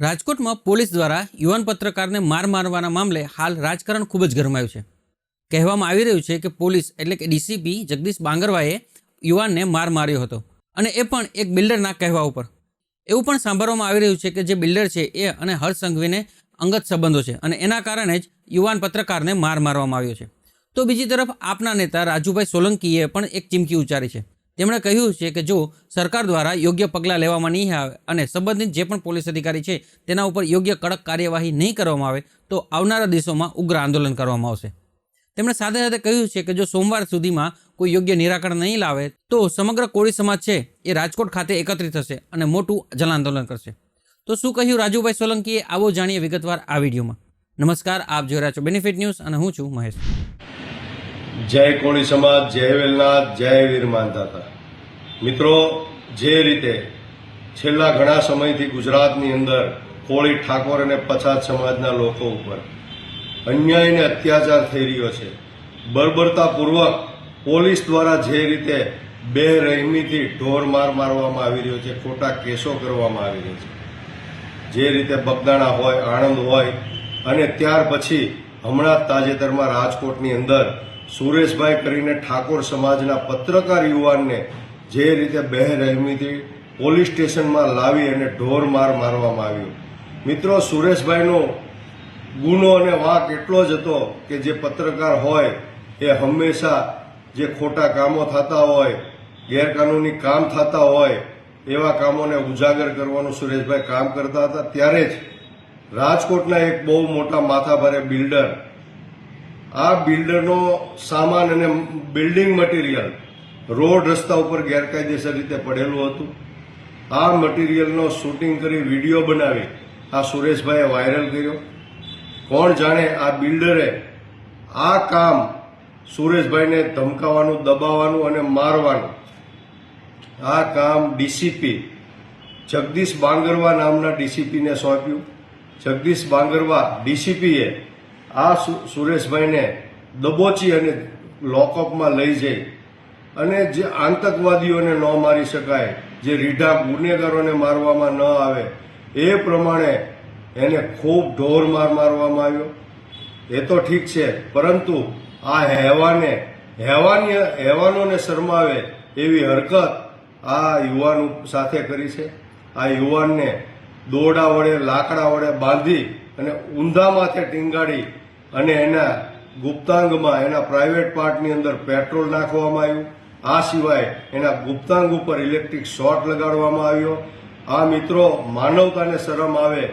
રાજકોટમાં પોલીસ દ્વારા યુવાન પત્રકારને માર મારવાના મામલે હાલ રાજકારણ ખૂબ જ ગરમાયું છે। કહેવામાં આવી રહ્યું છે કે પોલીસ એટલે કે ડીસીપી જગદીશ બાંગરવાએ યુવાનને માર માર્યો હતો અને એ પણ એક બિલ્ડરના કહેવા ઉપર। એવું પણ સાંભળવામાં આવી રહ્યું છે કે જે બિલ્ડર છે એ અને હર્ષ સંઘવીને અંગત સંબંધો છે અને એના કારણે જ યુવાન પત્રકારને માર મારવામાં આવ્યો છે। તો બીજી તરફ આપના નેતા રાજુભાઈ સોલંકીએ પણ એક ચીમકી ઉચ્ચારી છે। તેમણે કહ્યું છે કે જો સરકાર દ્વારા યોગ્ય પગલાં લેવામાં નહીં આવે અને સંબંધિત જે પણ પોલીસ અધિકારી છે તેના ઉપર યોગ્ય કડક કાર્યવાહી નહીં કરવામાં આવે તો આવનારા દિવસોમાં ઉગ્ર આંદોલન કરવામાં આવશે। તેમણે સાથે સાથે કહ્યું છે કે જો સોમવાર સુધીમાં કોઈ યોગ્ય નિરાકરણ નહીં લાવે તો સમગ્ર કોળી સમાજ છે એ રાજકોટ ખાતે એકત્રિત થશે અને મોટું જન આંદોલન કરશે। તો શું કહ્યું રાજુભાઈ સોલંકીએ, આવો જાણીએ વિગતવાર આ વિડીયોમાં। નમસ્કાર, આપ જોઈ રહ્યા છો બેનિફિટ ન્યૂઝ અને હું છું મહેશ। જય કોળી સમાજ, જય વેલનાથ, જય વીર માનધાતા। મિત્રો, જે રીતે છેલ્લા ઘણા સમયથી ગુજરાતની અંદર કોળી, ઠાકોર અને પછાત સમાજના લોકો ઉપર અન્યાય અને અત્યાચાર થઈ રહ્યો છે, બર્બરતાપૂર્વક પોલીસ દ્વારા જે રીતે બેરહેમીથી ઢોર માર મારવામાં આવી રહ્યો છે, ખોટા કેસો કરવામાં આવી રહ્યો છે, જે રીતે બગદાણા હોય, આણંદ હોય અને ત્યાર પછી હમણાં તાજેતરમાં રાજકોટની અંદર સુરેશભાઈ કરીને ઠાકોર સમાજના પત્રકાર યુવાનને જે રીતે બેરહેમીથી પોલીસ સ્ટેશનમાં લાવી અને ઢોર માર મારવામાં આવ્યો। મિત્રો, સુરેશભાઈનો ગુનો અને વાંક એટલો જ હતો કે જે પત્રકાર હોય એ હંમેશા જે ખોટા કામો થતા હોય, ગેરકાનૂની કામ થતા હોય એવા કામોને ઉજાગર કરવાનું સુરેશભાઈ કામ કરતા હતા। ત્યારે જ રાજકોટના એક બહુ મોટા માથાભારે બિલ્ડર, આ બિલ્ડરનો સામાન અને બિલ્ડિંગ મટીરિયલ રોડ રસ્તા ઉપર ગેરકાયદેસર રીતે પડેલું હતું। આ મટીરિયલનો શૂટિંગ કરી વિડીયો બનાવી આ સુરેશભાઈએ વાયરલ કર્યો। કોણ જાણે આ બિલ્ડરે આ કામ સુરેશભાઈને ધમકાવવાનું, દબાવવાનું અને મારવાનું આ કામ ડીસીપી જગદીશ બાંગરવા નામના ડીસીપીને સોંપ્યું। જગદીશ બાંગરવા ડીસીપીએ આ સુરેશભાઈને દબોચી અને લોકઅપમાં લઈ જઈ અને જે આતંકવાદીઓને ન મારી શકાય, જે રીઢા ગુનેગારોને મારવામાં ન આવે એ પ્રમાણે એને ખૂબ ઢોર માર મારવામાં આવ્યો। એ તો ઠીક છે, પરંતુ આ હેવાનોને શરમાવે એવી હરકત આ યુવાન સાથે કરી છે। આ યુવાનને દોરડા વડે, લાકડા વડે બાંધી અને ઊંધા માથે ટીંગાડી અને એના ગુપ્તાંગમાં, એના પ્રાઇવેટ પાર્ટની અંદર પેટ્રોલ નાખવામાં આવ્યું। આ સિવાય એના ગુપ્તાંગ ઉપર ઇલેક્ટ્રિક શોર્ટ લગાડવામાં આવ્યો। આ મિત્રો, માનવતાને શરમ આવે,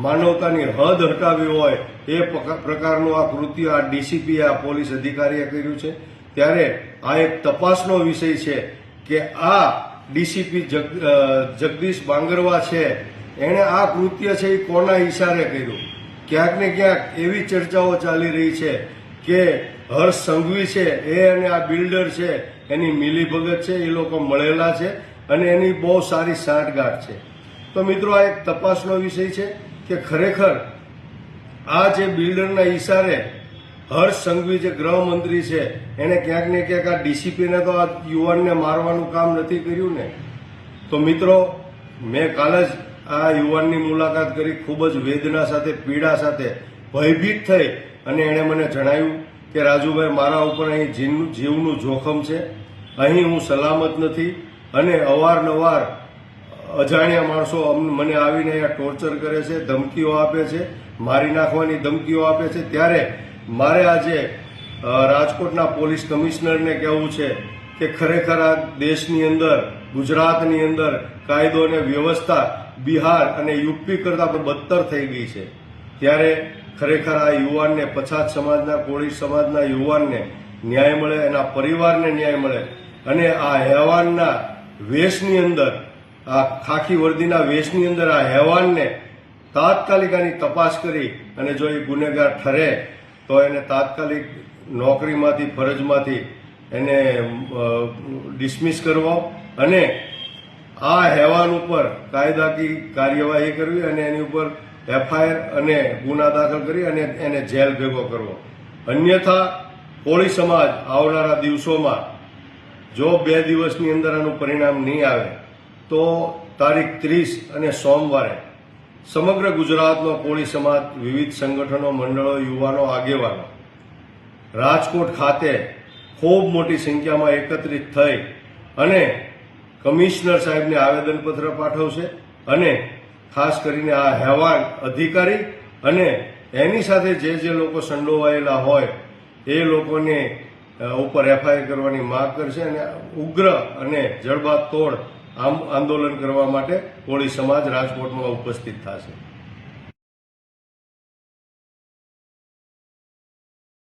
માનવતાની હદ હટાવી હોય એ પ્રકારનું આ કૃત્ય આ ડીસીપી, આ પોલીસ અધિકારીએ કર્યું છે। ત્યારે આ એક તપાસનો વિષય છે કે આ ડીસીપી જગદીશ બાંગરવા છે એણે આ કૃત્ય છે એ કોના ઈશારે કર્યું। ક્યાંક ને ક્યાંક એવી ચર્ચાઓ ચાલી રહી છે કે હર્ષ સંઘવી છે એ અને આ બિલ્ડર છે એની મિલીભગત છે, એ લોકો મળેલા છે અને એની બહુ સારી સાંઠગાંઠ છે। તો મિત્રો, આ એક તપાસનો વિષય છે કે ખરેખર આ જે બિલ્ડરના ઈશારે હર્ષ સંઘવી જે ગૃહમંત્રી છે એને ક્યાંક ને ક્યાંક આ ડીસીપીને તો આ યુવાનને મારવાનું કામ નથી કર્યું ને। તો મિત્રો, મેં કાલે જ આ યુવાનની મુલાકાત કરી, ખૂબ જ વેદના સાથે, પીડા સાથે, ભયભીત થઈ અને એણે મને જણાવ્યું કે રાજુભાઈ, મારા ઉપર અહીં જીવનું જોખમ છે, અહીં હું સલામત નથી અને અવારનવાર અજાણ્યા માણસો મને આવીને અહીંયા ટોર્ચર કરે છે, ધમકીઓ આપે છે, મારી નાખવાની ધમકીઓ આપે છે। ત્યારે મારે આજે રાજકોટના પોલીસ કમિશનરને કહેવું છે કે ખરેખર આ દેશની અંદર, ગુજરાતની અંદર કાયદો અને વ્યવસ્થા બિહાર અને યુપી કરતાં પણ બદતર થઈ ગઈ છે। ત્યારે ખરેખર આ યુવાનને, પછાત સમાજના, કોળી સમાજના યુવાનને ન્યાય મળે, એના પરિવારને ન્યાય મળે અને આ હેવાનના વેશની અંદર, આ ખાખી વર્દીના વેશની અંદર આ હેવાનને તાત્કાલિક આની તપાસ કરી અને જો એ ગુનેગાર ઠરે તો એને તાત્કાલિક નોકરીમાંથી, ફરજમાંથી એને ડિસમિસ કરવો અને આ હેવાન ઉપર કાયદાકીય કાર્યવાહી કરવી અને એની ઉપર એફઆઈઆર અને ગુના દાખલ કરી અને એને જેલ ભેગો કરવો। અન્યથા કોળી સમાજ આવનારા દિવસોમાં જો 2 દિવસની અંદર આનું પરિણામ નહીં આવે તો તારીખ 30 અને સોમવારે સમગ્ર ગુજરાતનો કોળી સમાજ, વિવિધ સંગઠનો, મંડળો, યુવાનો, આગેવાનો રાજકોટ ખાતે ખૂબ મોટી સંખ્યામાં એકત્રિત થઈ અને કમિશનર સાહેબને આવેદનપત્ર પાઠવશે અને ખાસ કરીને આ હેવાન અધિકારી અને એની સાથે જે લોકો સંડોવાયેલા હોય એ લોકોને ઉપર એફઆઈઆર કરવાની માંગ કરશે અને ઉગ્ર અને જડબાતોડ આંદોલન કરવા માટે કોળી સમાજ રાજકોટમાં ઉપસ્થિત થશે.